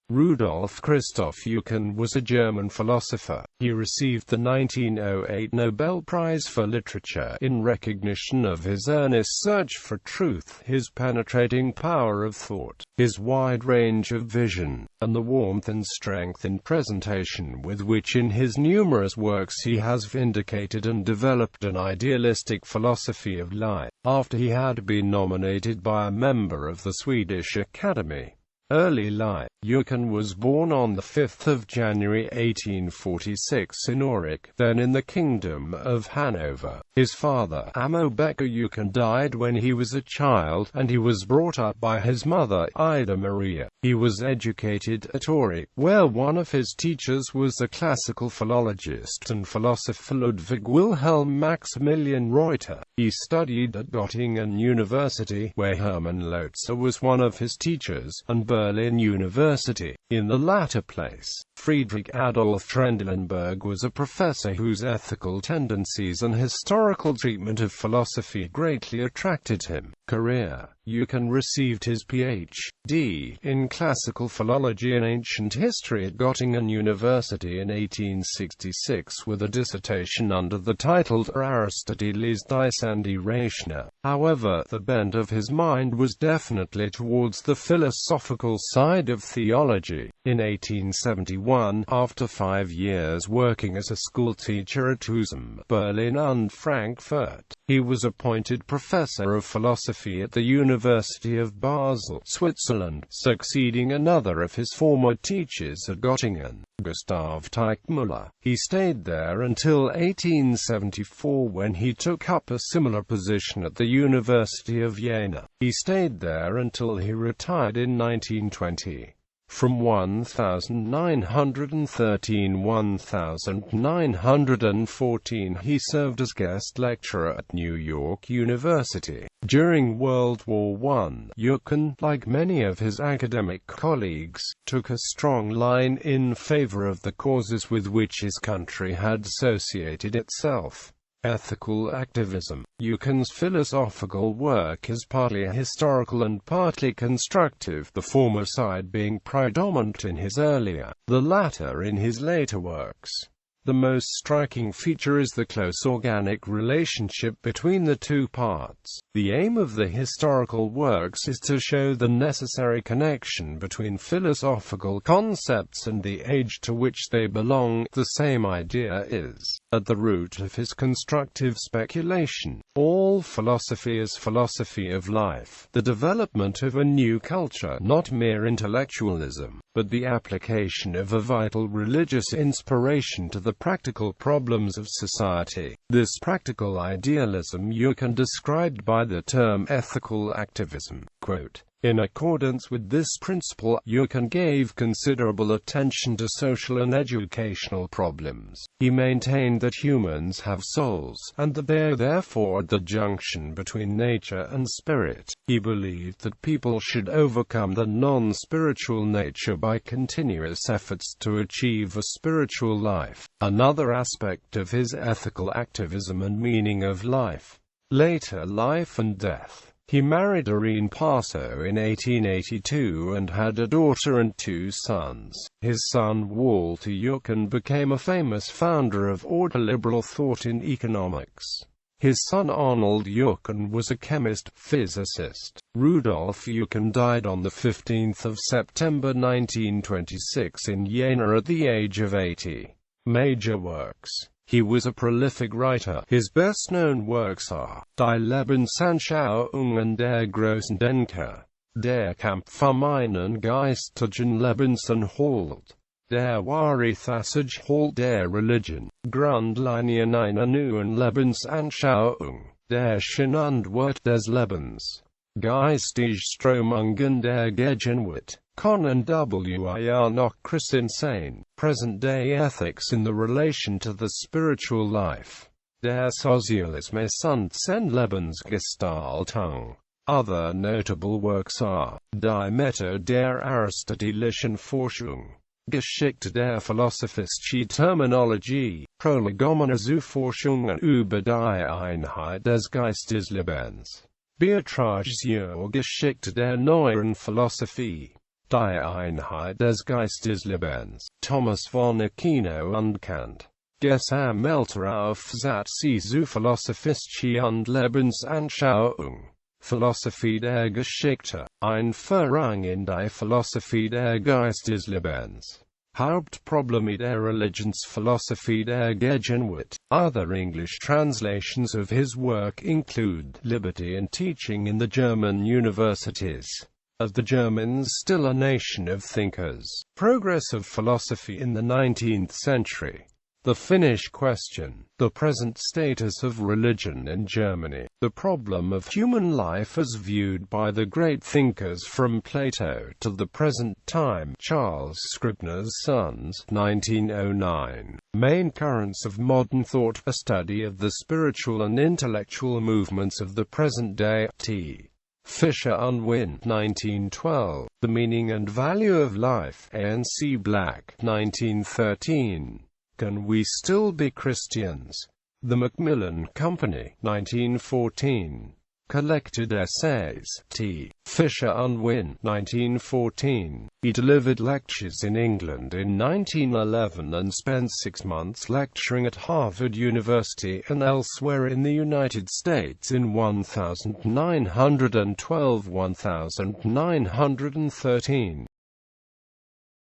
Rudolf Christoph Eucken was a German philosopher. He received the 1908 Nobel Prize for Literature in recognition of his earnest search for truth, his penetrating power of thought, his wide range of vision, and the warmth and strength in presentation with which in his numerous works he has vindicated and developed an idealistic philosophy of life. After he had been nominated by a member of the Swedish Academy. Early life. Eucken was born on 5 January 1846 in Aurich, then in the Kingdom of Hanover. His father, Amo Becker Eucken, died when he was a child, and he was brought up by his mother, Ida Maria. He was educated at Aurich, where one of his teachers was the classical philologist and philosopher Ludwig Wilhelm Maximilian Reuter. He studied at Göttingen University, where Hermann Lotze was one of his teachers, and Berlin University. In the latter place, Friedrich Adolf Trendelenburg was a professor whose ethical tendencies and historical treatment of philosophy greatly attracted him. Career. Eucken received his Ph.D. in classical philology and ancient history at Göttingen University in 1866 with a dissertation under the title Aristoteles and Irrational. However, the bent of his mind was definitely towards the philosophical side of theology. In 1871, after 5 years working as a schoolteacher at Husum, Berlin and Frankfurt, he was appointed professor of philosophy at the University of Basel, Switzerland, succeeding another of his former teachers at Göttingen, Gustav Teichmüller. He stayed there until 1874 when he took up a similar position at the University of Jena. He stayed there until he retired in 1920. From 1913–1914 he served as guest lecturer at New York University. During World War I, Eucken, like many of his academic colleagues, took a strong line in favor of the causes with which his country had associated itself. Ethical activism. Eucken's philosophical work is partly historical and partly constructive, the former side being predominant in his earlier, the latter in his later works. The most striking feature is the close organic relationship between the two parts. The aim of the historical works is to show the necessary connection between philosophical concepts and the age to which they belong. The same idea is at the root of his constructive speculation. All philosophy is philosophy of life, the development of a new culture, not mere intellectualism, but the application of a vital religious inspiration to the practical problems of society. This practical idealism Eucken described by the term ethical activism. Quote, in accordance with this principle, Eucken gave considerable attention to social and educational problems. He maintained that humans have souls, and that they are therefore at the junction between nature and spirit. He believed that people should overcome the non-spiritual nature by continuous efforts to achieve a spiritual life. Another aspect of his ethical activism and meaning of life. Later life and death. He married Irene Passo in 1882 and had a daughter and 2 sons. His son Walter Eucken became a famous founder of ordoliberal thought in economics. His son Arnold Eucken was a chemist, physicist. Rudolf Eucken died on 15 September 1926 in Jena at the age of 80. Major works. He was a prolific writer. His best-known works are Die Lebensanschauung und der großen Denker, Der Kampf für meinen geistigen Lebensunhalt, Der wahre Halt der Religion, Grundlinien einer neuen Lebensanschauung, Der Sinn und Wert des Lebens, Geistige Strömungen der Gegenwart. Con and wir noch Christen sein, present-day ethics in the relation to the spiritual life. Der Sozialismus und seine Lebensgestaltung. Other notable works are Die Methode der aristotelischen Forschung, Geschichte der philosophischen Terminologie, Prolegomena zu Forschungen über die Einheit des Geisteslebens, Beiträge zur Geschichte der neueren Philosophie. Die Einheit des Geisteslebens, Thomas von Aquino und Kant. Gesammelte Aufsätze zu Philosophische und Lebensanschauung. Philosophie der Geschichte, Einführung in die Philosophie der Geisteslebens. Hauptprobleme der Religionsphilosophie der Gegenwart. Other English translations of his work include Liberty and Teaching in the German Universities. Are the Germans still a nation of thinkers? Progress of Philosophy in the 19th Century. The Finnish Question. The present status of religion in Germany. The problem of human life as viewed by the great thinkers from Plato to the present time. Charles Scribner's Sons, 1909. Main currents of modern thought. A study of the spiritual and intellectual movements of the present day. T. Fisher Unwin, 1912. The Meaning and Value of Life. A.N.C. Black, 1913. Can We Still Be Christians? The Macmillan Company, 1914. Collected Essays. T. Fisher Unwin, 1914. He delivered lectures in England in 1911 and spent 6 months lecturing at Harvard University and elsewhere in the United States in 1912–1913.